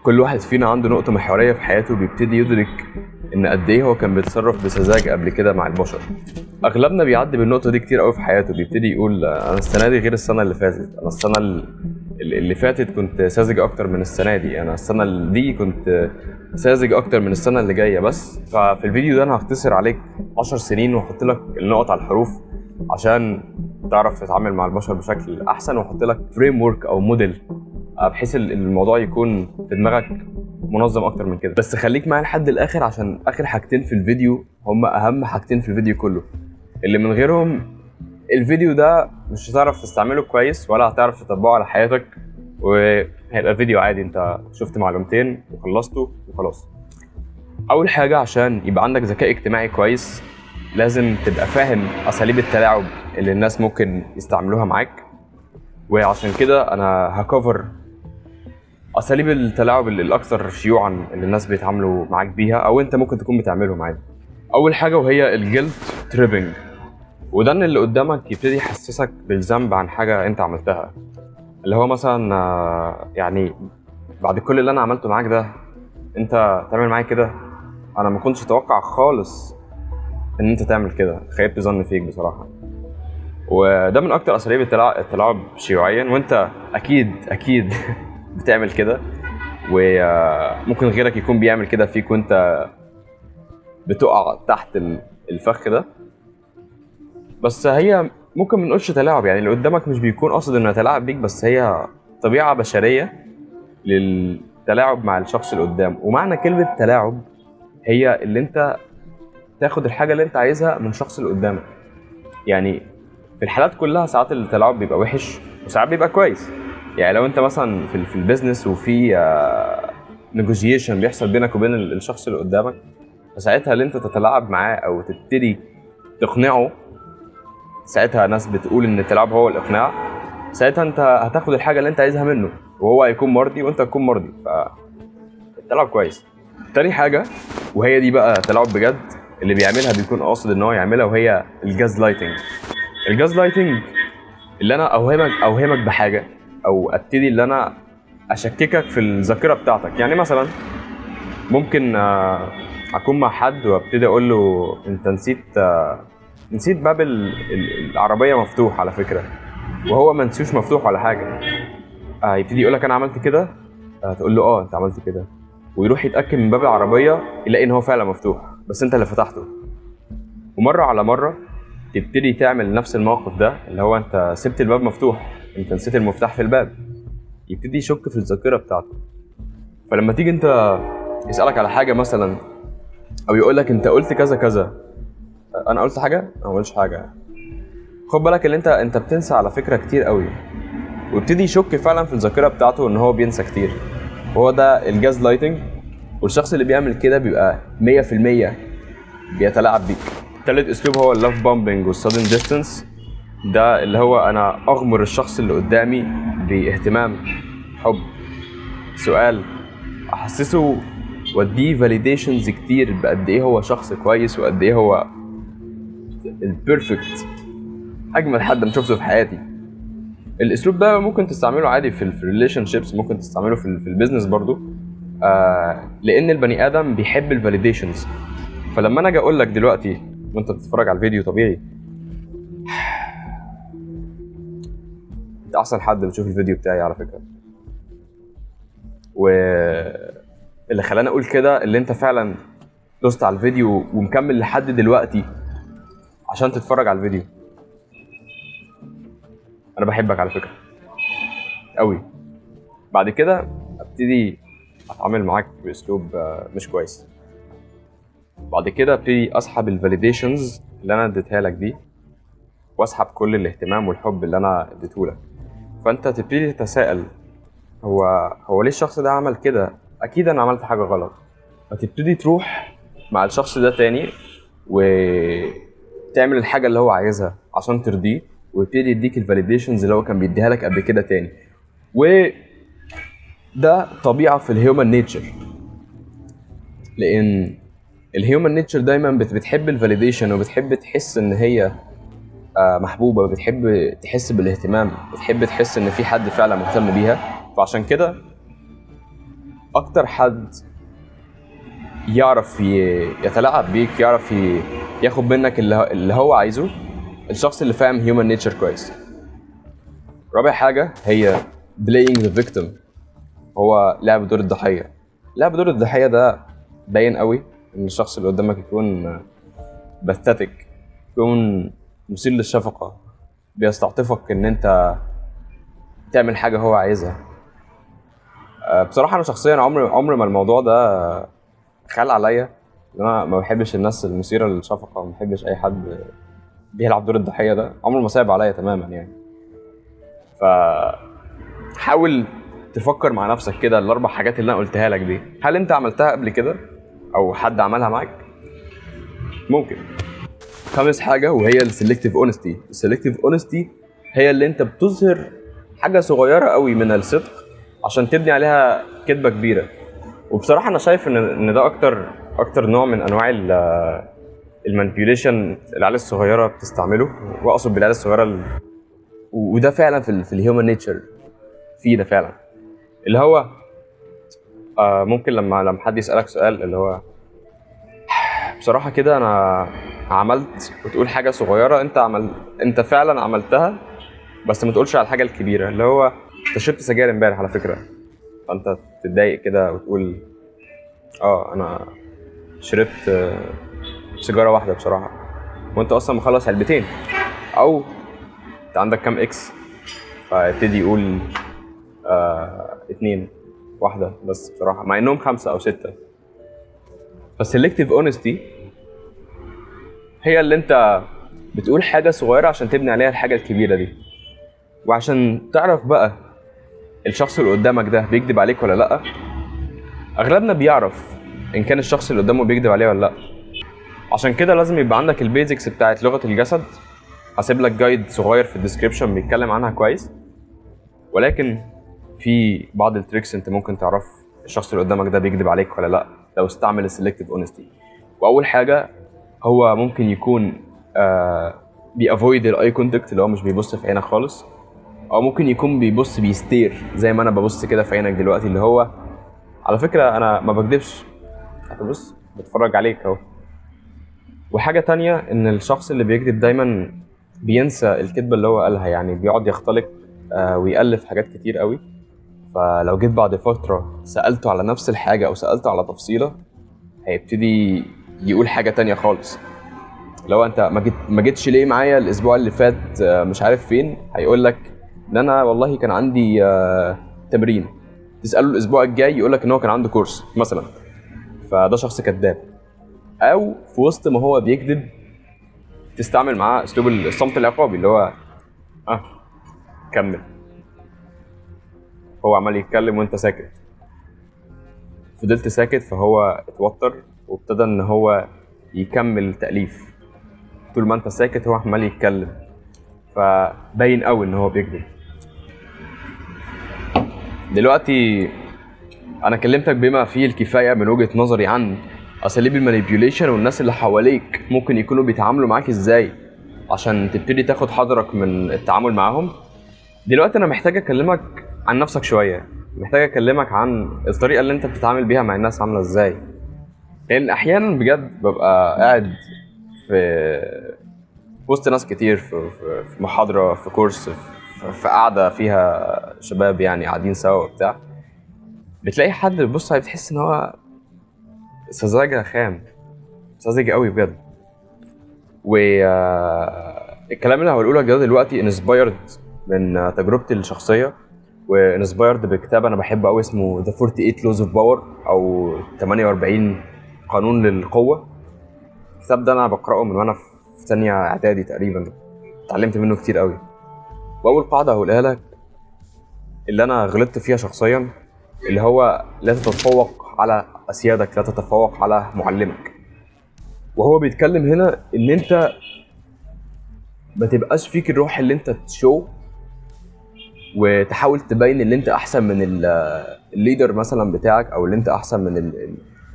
كل واحد فينا عنده نقطة محورية في حياته بيبتدي يدرك إن قد إيه هو كان بيتصرف بسذاجة قبل كده مع البشر. أغلبنا بيعدي بالنقطة دي كتير قوي في حياته، بيبتدي يقول أنا السنة دي غير السنة اللي فاتت، أنا السنة اللي فاتت كنت ساذج أكتر من السنة دي، أنا السنة دي كنت ساذج أكتر من السنة اللي جاية. بس ففي الفيديو ده أنا هختصر عليك 10 سنين وأحط لك النقط على الحروف عشان تعرف تتعامل مع البشر بشكل أحسن، وأحط لك فريم ورك أو موديل بحيث الموضوع يكون في دماغك منظم اكتر من كده. بس خليك معايا لحد الاخر عشان اخر حاجتين في الفيديو هم اهم حاجتين في الفيديو كله، اللي من غيرهم الفيديو ده مش هتعرف تستعمله كويس ولا هتعرف تطبقه على حياتك، وهيبقى فيديو عادي انت شفت معلومتين وخلصته وخلاص. اول حاجه عشان يبقى عندك ذكاء اجتماعي كويس لازم تبقى فاهم اساليب التلاعب اللي الناس ممكن يستعملوها معاك، وعشان كده انا هكفر اساليب التلاعب الاكثر شيوعا اللي الناس بيتعاملوا معاك بيها او انت ممكن تكون بتعملهم عادي. اول حاجه وهي الجيلت تريبنج، وده ان اللي قدامك يبتدي يحسسك بالذنب عن حاجه انت عملتها، اللي هو مثلا يعني بعد كل اللي انا عملته معاك ده انت تعمل معايا كده، انا ما كنتش اتوقع خالص ان انت تعمل كده، خيبت ظني فيك بصراحه. وده من اكتر اساليب التلاعب شيوعيا، وانت اكيد بتعمل كده، وممكن غيرك يكون بيعمل كده فيك وانت بتقع تحت الفخ ده. بس هي ممكن ما نقولش تلاعب، يعني اللي قدامك مش بيكون قاصد انه يتلاعب بيك، بس هي طبيعه بشريه للتلاعب مع الشخص اللي قدام. ومعنى كلمه تلاعب هي اللي انت تاخد الحاجه اللي انت عايزها من الشخص اللي قدامك. يعني في الحالات كلها ساعات التلاعب بيبقى وحش وساعات بيبقى كويس. يعني لو انت مثلا في البيزنس وفي نيجوشيشن بيحصل بينك وبين الشخص اللي قدامك، فساعتها اللي انت تتلاعب معاه او تبتدي تقنعه، ساعتها ناس بتقول ان التلاعب هو الاقناع، ساعتها انت هتاخد الحاجه اللي انت عايزها منه وهو هيكون مرضي وانت هتكون مرضي، فالتلاعب كويس. تاني حاجه وهي دي بقى تلاعب بجد، اللي بيعملها بيكون قاصد ان هو يعملها، وهي الجاز لايتنج. الجاز لايتنج اللي انا اوهمك بحاجه او ابتدي اللي انا اشككك في الذاكره بتاعتك. يعني مثلا ممكن اكون مع حد وابتدي اقول له انت نسيت باب العربيه مفتوح على فكره، وهو ما نسيوش مفتوح ولا حاجه. يبتدي يقول لك انا عملت كده، تقول له انت عملت كده، ويروح يتاكد من باب العربيه يلاقي ان هو فعلا مفتوح بس انت اللي فتحته. ومره على مره تبتدي تعمل نفس الموقف ده، اللي هو انت سبت الباب مفتوح، انت نسيت المفتاح في الباب، يبتدي يشك في الذاكره بتاعته. فلما تيجي انت يسالك على حاجه مثلا او يقول لك انت قلت كذا كذا، انا قلت حاجه؟ انا ما قلتش حاجه. خد بالك اللي انت بتنسى على فكره كتير قوي، ويبتدي يشك فعلا في الذاكره بتاعته ان هو بينسى كتير، وهو ده الجاز لايتنج. والشخص اللي بيعمل كده بيبقى 100% بيتلاعب بيك. تالت اسلوب هو اللاف بامبنج والسادن ديستانس، ده اللي هو انا اغمر الشخص اللي قدامي باهتمام، حب، سؤال، احسسه واديه فاليديشنز كتير بقد ايه هو شخص كويس وقد ايه هو البيرفكت، اجمل حد انا شفته في حياتي. الاسلوب ده ممكن تستعمله عادي في الريليشن شيبس، ممكن تستعمله في البيزنس برضو، لان البني ادم بيحب الفاليديشنز. فلما انا اجي اقول لك دلوقتي وانت بتتفرج على الفيديو، طبيعي انت احسن حد بتشوف الفيديو بتاعي على فكره، واللي خلاني اقول كده اللي انت فعلا دوست على الفيديو ومكمل لحد دلوقتي عشان تتفرج على الفيديو. انا بحبك على فكره قوي. بعد كده ابتدي اتعامل معاك باسلوب مش كويس، بعد كده ابتدي اسحب الفاليديشنز اللي انا اديتها لك دي، واسحب كل الاهتمام والحب اللي انا اديته لك. فانت تبتدي تتساءل هو ليه الشخص ده عمل كده؟ اكيد انا عملت حاجه غلط. فتبتدي تروح مع الشخص ده تاني وتعمل الحاجه اللي هو عايزها عشان ترضيه، ويبتدي يديك الفاليديشنز اللي هو كان بيديها لك قبل كده تاني. وده طبيعه في الهيومن نيتشر، لان الهيومن نيتشر دايما بتحب الفاليديشن وبتحب تحس ان هي محبوبه، بتحب تحس بالاهتمام، بتحب تحس ان في حد فعلا مهتم بيها. فعشان كده اكتر حد يعرف يتلاعب بيك، يعرف ياخد منك اللي هو عايزه، الشخص اللي فاهم هيومن نيتشر كويس. رابع حاجة هي playing the victim، هو لعب دور الضحية. لعب دور الضحية ده باين قوي ان الشخص اللي قدامك يكون باثاتيك، يكون مثير للشفقة، بيستعطفك ان انت تعمل حاجة هو عايزها. بصراحة انا شخصيا عمري ما الموضوع ده خال عليا، انا ما بحبش الناس المثيرة للشفقة، ما بحبش اي حد بيلعب دور الضحية ده، عمره ما صعب عليا تماما يعني. فحاول تفكر مع نفسك كده الاربع حاجات اللي انا قلتها لك دي، هل انت عملتها قبل كده او حد عملها معاك؟ ممكن. خامس حاجه وهي السلكتيف اونستي. السلكتيف اونستي هي اللي انت بتظهر حاجه صغيره قوي من الصدق عشان تبني عليها كذبه كبيره. وبصراحه انا شايف ان ده اكتر نوع من انواع المانيبيوليشن العيال الصغيره بتستعمله، واقصد بالعيال الصغيره وده فعلا في الهيومن نيتشر فينا فعلا، اللي هو ممكن لما حد يسالك سؤال اللي هو بصراحه كده انا عملت، وتقول حاجه صغيره انت فعلا عملتها، بس ما تقولش على الحاجه الكبيره، اللي هو انت شربت سجاير امبارح على فكره، فانت تتضايق كده وتقول انا شربت سيجاره واحده بصراحه، وانت اصلا مخلص علبتين. او انت عندك كام اكس، فيبتدي يقول 2 واحده بس بصراحه، مع انهم 5 أو 6. فالسلكتيف اونستي هي اللي انت بتقول حاجه صغيره عشان تبني عليها الحاجه الكبيره دي. وعشان تعرف بقى الشخص اللي قدامك ده بيكذب عليك ولا لا، اغلبنا بيعرف ان كان الشخص اللي قدامه بيكذب عليه ولا لا. عشان كده لازم يبقى عندك البيزكس بتاعت لغه الجسد. هسيب لك جايد صغير في الديسكريبشن بيتكلم عنها كويس، ولكن في بعض التريكس انت ممكن تعرف الشخص اللي قدامك ده بيكذب عليك ولا لا لو استعمل السلكتيف اونستي. واول حاجه هو ممكن يكون بيافويد الاي كونتاكت، اللي هو مش بيبص في عينك خالص، او ممكن يكون بيبص بيستير زي ما انا ببص كده في عينك دلوقتي، اللي هو على فكره انا ما بكذبش، بص بتفرج عليك اهو. وحاجه تانية ان الشخص اللي بيكذب دايما بينسى الكذبه اللي هو قالها، يعني بيقعد يختلق ويألف حاجات كتير قوي. فلو جيت بعد فتره سألته على نفس الحاجه او سألته على تفصيله، هيبتدي يقول حاجه تانية خالص. لو انت ما جيتش ليه معايا الاسبوع اللي فات مش عارف فين، هيقول لك ان انا والله كان عندي تمرين. تساله الاسبوع الجاي يقول لك ان هو كان عنده كورس مثلا. فده شخص كذاب. او في وسط ما هو بيكذب تستعمل معاه اسلوب الصمت العقابي، اللي هو كمل، هو عمال يتكلم وانت ساكت، فضلت ساكت، فهو اتوتر وابتدى ان هو يكمل تأليف. طول ما انت ساكت هو عمال يتكلم، فباين قوي ان هو بيكذب. دلوقتي انا كلمتك بما فيه الكفايه من وجهه نظري عن اساليب المانيبيوليشن والناس اللي حواليك ممكن يكونوا بيتعاملوا معاك ازاي عشان تبتدي تاخد حذرك من التعامل معاهم. دلوقتي انا محتاج اكلمك عن نفسك شويه، محتاج اكلمك عن الطريقه اللي انت بتتعامل بيها مع الناس عامله ازاي. لان احيانا بجد ببقى قاعد في وسط ناس كتير، في محاضره، في كورس، في قاعده فيها شباب يعني قاعدين سوا وبتاع، بتلاقي حد بتبص عليه بتحس ان هو سذاجه خام، ساذج قوي بجد. والكلام اللي هقوله لك ده دلوقتي انسبايرد من تجربتي الشخصيه، وانسبايرد بكتاب انا بحبه قوي اسمه The 48 Laws of Power او 48 قانون للقوه. الكتاب ده انا بقراه من وانا في ثانيه اعدادي تقريبا، اتعلمت منه كتير قوي. واول قاعده هقولها لك اللي انا غلطت فيها شخصيا، اللي هو لا تتفوق على اسيادك، لا تتفوق على معلمك. وهو بيتكلم هنا ان انت ما تبقاش فيك الروح اللي انت تشو وتحاول تبين ان انت احسن من الليدر مثلا بتاعك، او اللي انت احسن من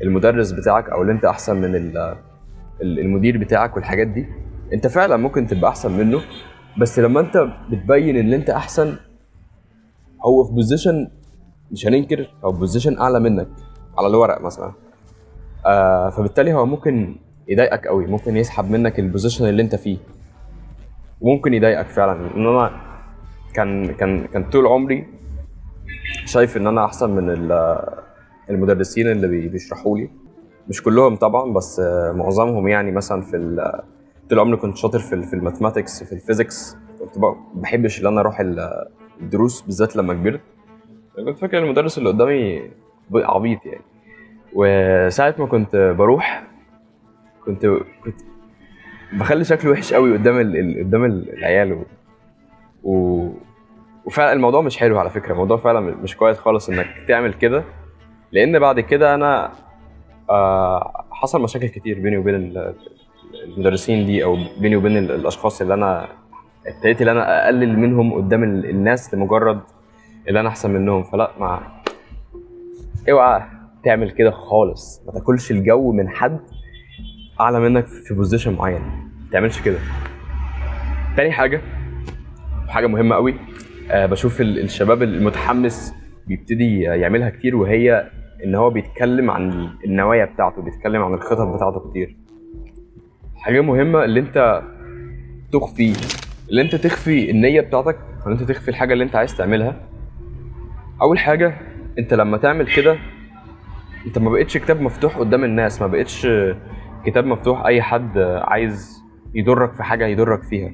المدرس بتاعك، او اللي انت احسن من المدير بتاعك والحاجات دي. انت فعلا ممكن تبقى احسن منه، بس لما انت بتبين ان انت احسن، هو في بوزيشن مش هننكر هو بوزيشن اعلى منك على الورق مثلا. فبالتالي هو ممكن يضايقك قوي، ممكن يسحب منك البوزيشن اللي انت فيه، وممكن يضايقك فعلا. ان انا كان طول عمري شايف ان انا احسن من المدرسين اللي بيشرحوا لي. مش كلهم طبعا، بس معظمهم. يعني مثلا طول عمري كنت شاطر في الماثماتكس، في الفيزيكس. كنت بحبش ان انا اروح الدروس بالذات لما كبرت. كنت فاكر المدرس اللي قدامي عبيط يعني. وساعة ما كنت بروح كنت بخلي شكله وحش قوي قدام العيال وفعلا الموضوع مش حلو على فكرة. الموضوع فعلا مش كويس خالص انك تعمل كده، لان بعد كده انا حصل مشاكل كتير بيني وبين المدرسين دي، او بيني وبين الاشخاص اللي انا ابتديت ان انا اقلل منهم قدام الناس لمجرد اللي انا احسن منهم. فلا، اوعى تعمل كده خالص. ما تاكلش الجو من حد اعلى منك في بوزيشن معين، ما تعملش كده. تاني حاجه مهمه قوي، بشوف الشباب المتحمس بيبتدي يعملها كتير، وهي ان هو بيتكلم عن النوايا بتاعته، بيتكلم عن الخطط بتاعته كتير. حاجه مهمه اللي انت تخفي النيه بتاعتك، وان انت تخفي الحاجه اللي انت عايز تعملها. اول حاجه، انت لما تعمل كده انت ما بقتش كتاب مفتوح قدام الناس، ما بقتش كتاب مفتوح اي حد عايز يضرك في حاجه يضرك فيها.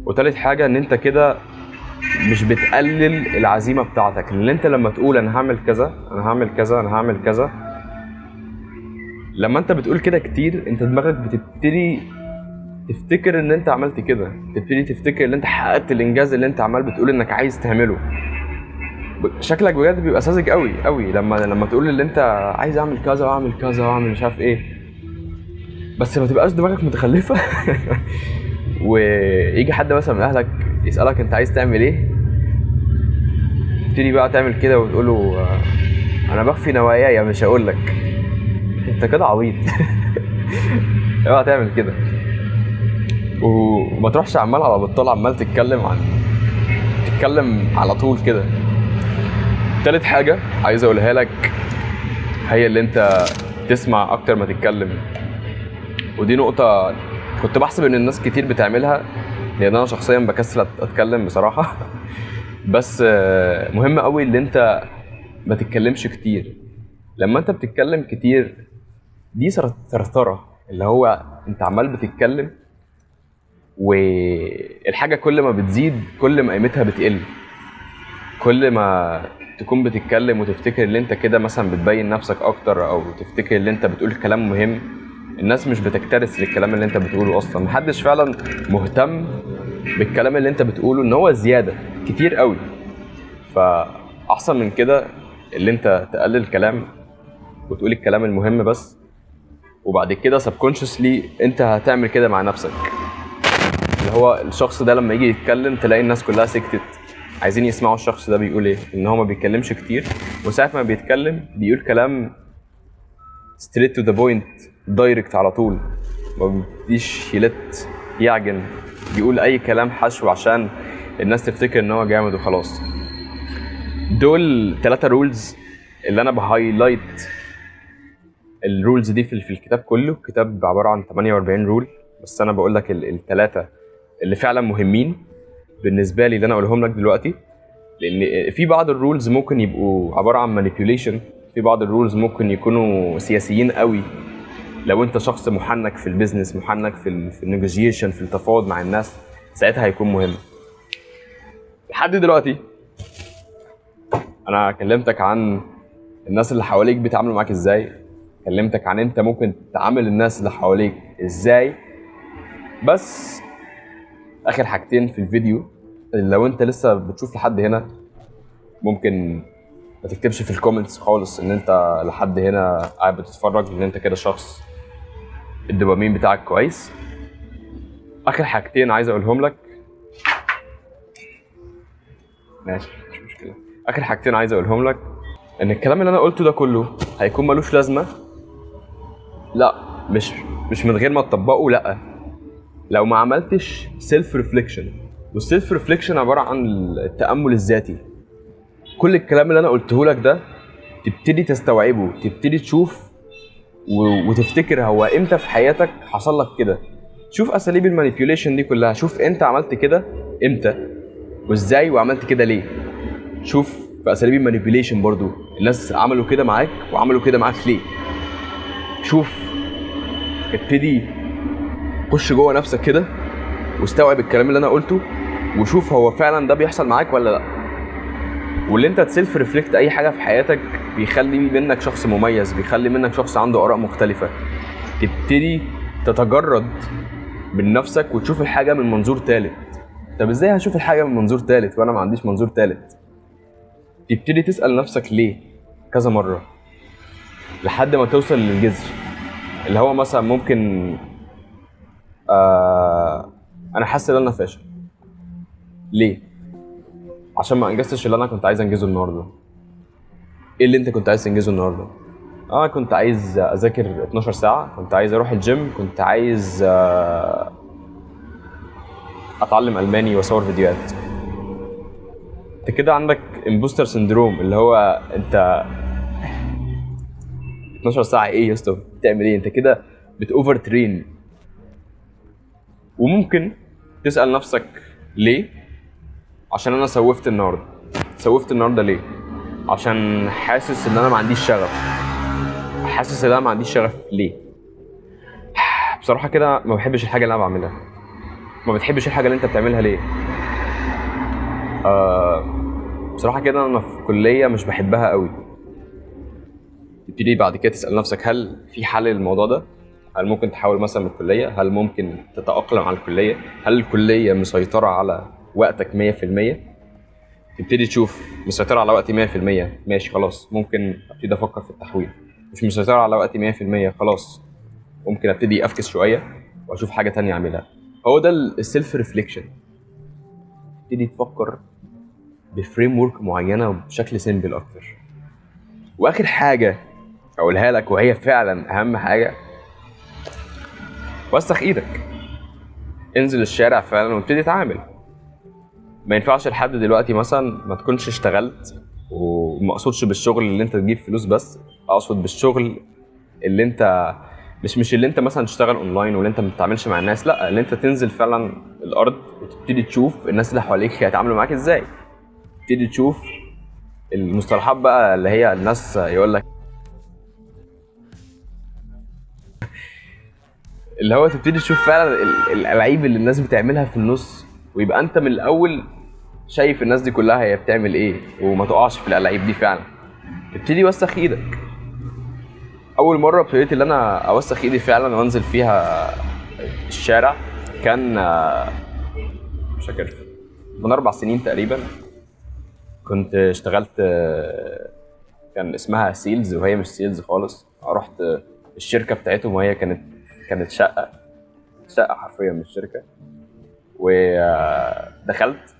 وتالت حاجه، ان انت كده مش بتقلل العزيمه بتاعتك. اللي انت لما تقول انا هعمل كذا، انا هعمل كذا، انا هعمل كذا، لما انت بتقول كده كتير انت دماغك بتبتدي تفتكر ان انت عملت كده، تبتدي تفتكر ان انت حققت الانجاز اللي انت عمال بتقول انك عايز تعمله. شكلك بجد بيبقى ساذج قوي قوي لما تقول اللي انت عايز اعمل كذا واعمل كذا واعمل مش عارف ايه، بس ما تبقاش دماغك متخلفه. ويجي حد مثلا من اهلك يسالك انت عايز تعمل ايه، تبتدي بقى تعمل كده وتقول له انا بخفي نواياي مش هقول لك. انت كده عبيط. اوعى تعمل كده. وما تروحش عمال على بطال عمال تتكلم على طول كده. تالت حاجة عايز اقولها لك هي اللي انت تسمع اكتر ما تتكلم. ودي نقطة كنت بحسب ان الناس كتير بتعملها، لان انا شخصيا بكسل اتكلم بصراحة. بس مهم قوي اللي انت ما تتكلمش كتير. لما انت بتتكلم كتير دي ثرثرة، اللي هو انت عمال بتتكلم، والحاجة كل ما بتزيد كل ما قيمتها بتقل. كل ما تكون بتتكلم وتفتكر اللي انت كده مثلا بتبين نفسك اكتر، او تفتكر اللي انت بتقول كلام مهم، الناس مش بتكترث للكلام اللي انت بتقوله اصلا. محدش فعلا مهتم بالكلام اللي انت بتقوله، ان هو زيادة كتير قوي. فاحسن من كده اللي انت تقلل الكلام وتقول الكلام المهم بس، وبعد كده subconsciously انت هتعمل كده مع نفسك. اللي هو الشخص ده لما يجي يتكلم تلاقي الناس كلها سكتت، عايزين يسمعوا الشخص ده بيقول ايه، ان هو ما بيتكلمش كتير، وساعة ما بيتكلم بيقول كلام straight to the point direct على طول، ما بيديش يلت يعجن، بيقول اي كلام حشو عشان الناس تفتكر ان هو جامد وخلاص. دول 3 رولز اللي انا بهايلايت الرولز دي في الكتاب كله. الكتاب عبارة عن 48 رول، بس انا بقول لك ال3 اللي فعلا مهمين بالنسبه لي اللي انا اقولهم لك دلوقتي. لان في بعض الرولز ممكن يبقوا عباره عن مانيبيوليشن، في بعض الرولز ممكن يكونوا سياسيين قوي. لو انت شخص محنك في البيزنس، محنك في النيجوشيشن، في التفاوض مع الناس، ساعتها هيكون مهم. لحد دلوقتي انا كلمتك عن الناس اللي حواليك بيتعاملوا معاك ازاي، كلمتك عن انت ممكن تعامل الناس اللي حواليك ازاي. بس اخر حاجتين في الفيديو، لو انت لسه بتشوف لحد هنا ممكن ما تكتبش في الكومنتس خالص ان انت لحد هنا قاعد بتتفرج، لان انت كده شخص الدوبامين بتاعك كويس. اخر حاجتين عايز اقولهم لك، ماشي مش مشكله. اخر حاجتين عايز اقولهم لك ان الكلام اللي انا قلته ده كله هيكون ملوش لازمه، لا مش من غير ما تطبقه، لا لو ما عملتش سيلف ريفليكشن. والسيلف ريفليكشن عباره عن التامل الذاتي. كل الكلام اللي انا قلته لك ده تبتدي تستوعبه، تبتدي تشوف وتفتكر هو امتى في حياتك حصل لك كده. شوف اساليب المانيبيوليشن دي كلها، شوف انت عملت كده امتى وازاي وعملت كده ليه. شوف في اساليب المانيبيوليشن برضو الناس عملوا كده معاك وعملوا كده معاك ليه. شوف، ابتدي خش جوه نفسك كده واستوعب الكلام اللي انا قلته، وشوف هو فعلا ده بيحصل معاك ولا لا. واللي انت تسيلف ريفلكت اي حاجه في حياتك بيخلي منك شخص مميز، بيخلي منك شخص عنده اراء مختلفه. تبتدي تتجرد من نفسك وتشوف الحاجه من منظور ثالث. طب ازاي هشوف الحاجه من منظور ثالث وانا ما عنديش منظور ثالث؟ تبتدي تسال نفسك ليه كذا مره لحد ما توصل للجذر، اللي هو مثلا ممكن انا حاسس ان انا فاشل. ليه؟ عشان ما انجزتش اللي انا كنت عايز انجزه النهارده. ايه اللي انت كنت عايز تنجزه النهارده؟ كنت عايز اذاكر 12 ساعه، كنت عايز اروح الجيم، كنت عايز اتعلم الماني واصور فيديوهات. انت كده عندك امبوستر سندروم، اللي هو انت 12 ساعه ايه يا اسطى بتعمل ايه؟ انت كده بتوفر ترين. وممكن تسال نفسك ليه؟ عشان انا سوفت النهارده ليه؟ عشان حاسس ان انا ما عنديش شغف. حاسس ان انا ما عنديش شغف ليه؟ بصراحه كده ما بحبش الحاجه اللي انا بعملها. ما بتحبش الحاجه اللي انت بتعملها ليه؟ بصراحه كده انا في كليه مش بحبها قوي. تبتدي بعد كده تسال نفسك هل في حل للموضوع ده؟ هل ممكن تحاول مثلا من الكليه؟ هل ممكن تتاقلم على الكليه؟ هل الكليه مسيطره على وقتك 100%؟ تبتدي تشوف مسيطره على وقتي 100%، ماشي خلاص ممكن ابتدي افكر في التحويل. مش مسيطره على وقتي 100%، خلاص ممكن ابتدي افكس شويه واشوف حاجه تانية اعملها. هو ده السيلف ريفليكشن. تبتدي تفكر بفريم ورك معينه وبشكل سيمبل اكتر. واخر حاجه اقولها لك وهي فعلا اهم حاجه، وسخ ايدك. انزل الشارع فعلا وابتدي اتعامل. ما ينفعش لحد دلوقتي مثلا ما تكونش اشتغلت، وما اقصدش بالشغل اللي انت تجيب فلوس بس، اقصد بالشغل اللي انت مش اللي انت مثلا تشتغل اونلاين واللي انت ما بتتعاملش مع الناس، لا، اللي انت تنزل فعلا الارض وتبتدي تشوف الناس اللي حواليك هيتعاملوا معاك ازاي. تبتدي تشوف المصطلحات بقى اللي هي الناس يقول لك اللي هو تبتدي تشوف فعلا الالعاب اللي الناس بتعملها في النص، ويبقى انت من الاول شايف الناس دي كلها هي بتعمل ايه وما تقعش في الالعاب دي فعلا. تبتدي وسخ ايدك. اول مره ابتديت ان انا اوسخ ايدي فعلا وانزل فيها الشارع كان مش فاكر من 4 سنين تقريبا. كنت اشتغلت كان اسمها سيلز وهي مش سيلز خالص. رحت الشركه بتاعتهم وهي كانت شقه حرفيا من الشركه. ودخلت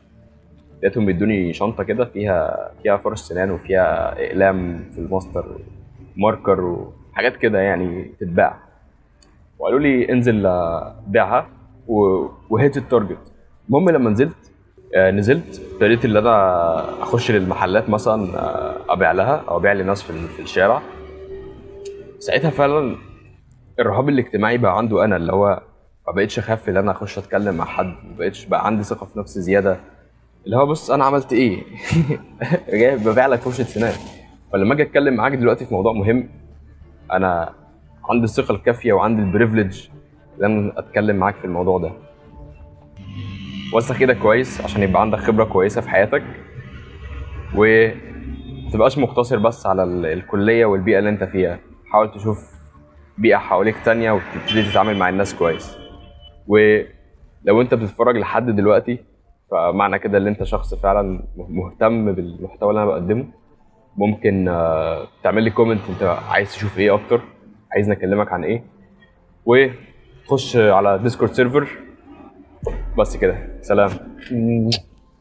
لقيتهم بيدوني شنطه كده فيها فرش سنان وفيها اقلام في الماستر ماركر وحاجات كده يعني تتباع، وقالوا لي انزل بيعها وهيت التارجت. المهم لما نزلت ابتديت ان انا اخش للمحلات مثلا ابيع لها او ابيع لناس في الشارع. ساعتها فعلا الرهاب الاجتماعي بقى عنده انا، اللي هو ما بقتش اخاف ان انا اخش اتكلم مع حد، ما بقتش بقى عندي ثقه في نفسي زياده، اللي هو بص انا عملت ايه جاي ببيع لك فرشه سنان. فلما اجي اتكلم معاك دلوقتي في موضوع مهم انا عندي الثقه الكافيه وعندي البريفليج ان انا اتكلم معاك في الموضوع ده. وسخ ايدك كويس عشان يبقى عندك خبره كويسه في حياتك، ومتبقاش مقتصر بس على الكليه والبيئه اللي انت فيها. حاول تشوف بيئه حواليك تانية وتبتدي تتعامل مع الناس كويس. ولو انت بتتفرج لحد دلوقتي فمعنى كده ان انت شخص فعلا مهتم بالمحتوى اللي انا بقدمه. ممكن تعمل لي كومنت انت عايز تشوف ايه اكتر، عايزني اكلمك عن ايه، وخش على ديسكورد سيرفر. بس كده، سلام.